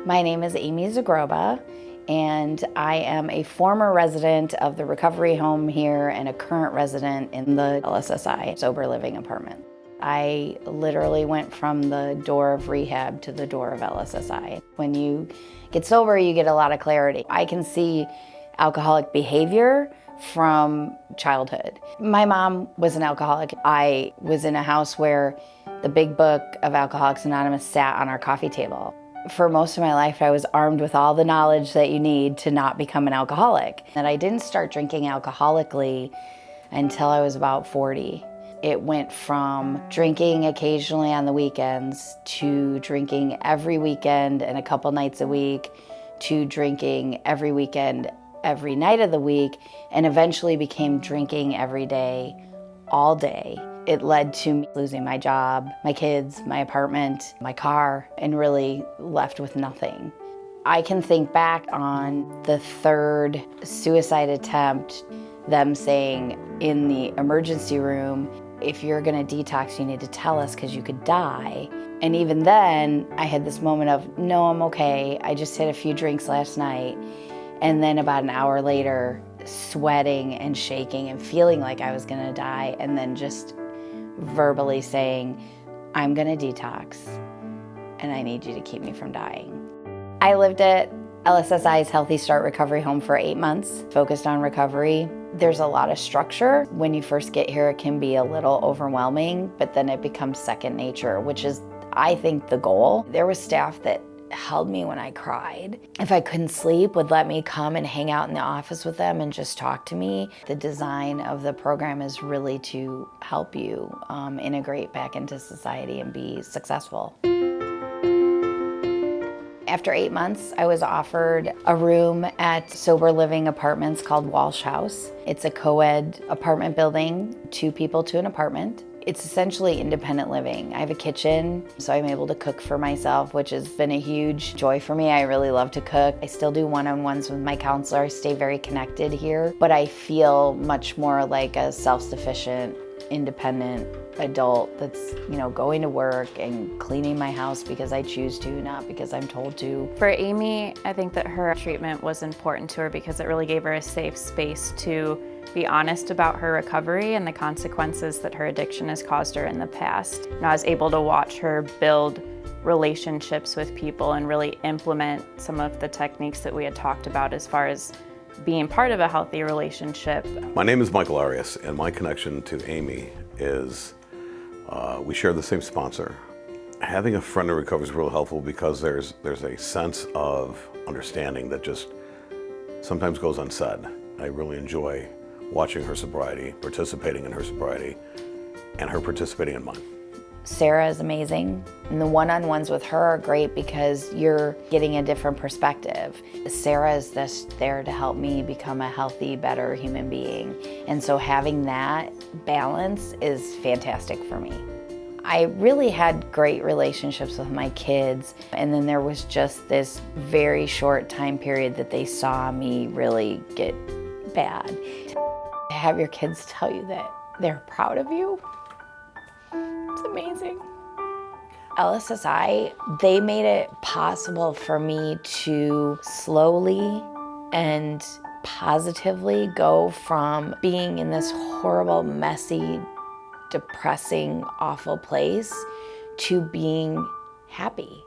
My name is Amy Zagroba, and I am a former resident of the recovery home here and a current resident in the LSSI sober living apartment. I literally went from the door of rehab to the door of LSSI. When you get sober, you get a lot of clarity. I can see alcoholic behavior from childhood. My mom was an alcoholic. I was in a house where the big book of Alcoholics Anonymous sat on our coffee table. For most of my life, I was armed with all the knowledge that you need to not become an alcoholic. And I didn't start drinking alcoholically until I was about 40. It went from drinking occasionally on the weekends to drinking every weekend and a couple nights a week to drinking every weekend, every night of the week, and eventually became drinking every day, all day. It led to me losing my job, my kids, my apartment, my car, and really left with nothing. I can think back on the third suicide attempt, them saying in the emergency room, if you're gonna detox, you need to tell us because you could die. And even then, I had this moment of, no, I'm okay. I just had a few drinks last night. And then about an hour later, sweating and shaking and feeling like I was gonna die, and then just verbally saying, I'm gonna detox and I need you to keep me from dying. I lived at LSSI's Healthy Start Recovery Home for 8 months, focused on recovery. There's a lot of structure. When you first get here, it can be a little overwhelming, but then it becomes second nature, which is, I think, the goal. There was staff that held me when I cried. If I couldn't sleep, would let me come and hang out in the office with them and just talk to me. The design of the program is really to help you integrate back into society and be successful. After 8 months, I was offered a room at Sober Living Apartments called Walsh House. It's a co-ed apartment building, 2 people to an apartment. It's essentially independent living. I have a kitchen, so I'm able to cook for myself, which has been a huge joy for me. I really love to cook. I still do one-on-ones with my counselor. I stay very connected here, but I feel much more like a self-sufficient, independent adult that's, going to work and cleaning my house because I choose to, not because I'm told to. For Amy, I think that her treatment was important to her because it really gave her a safe space to be honest about her recovery and the consequences that her addiction has caused her in the past. I was able to watch her build relationships with people and really implement some of the techniques that we had talked about as far as being part of a healthy relationship. My name is Michael Arias, and my connection to Amy is we share the same sponsor. Having a friend in recovery is real helpful because there's a sense of understanding that just sometimes goes unsaid. I really enjoy watching her sobriety, participating in her sobriety, and her participating in mine. Sarah is amazing, and the one-on-ones with her are great because you're getting a different perspective. Sarah is just there to help me become a healthy, better human being, and so having that balance is fantastic for me. I really had great relationships with my kids, and then there was just this very short time period that they saw me really get bad. To have your kids tell you that they're proud of you, it's amazing. LSSI, they made it possible for me to slowly and positively go from being in this horrible, messy, depressing, awful place to being happy.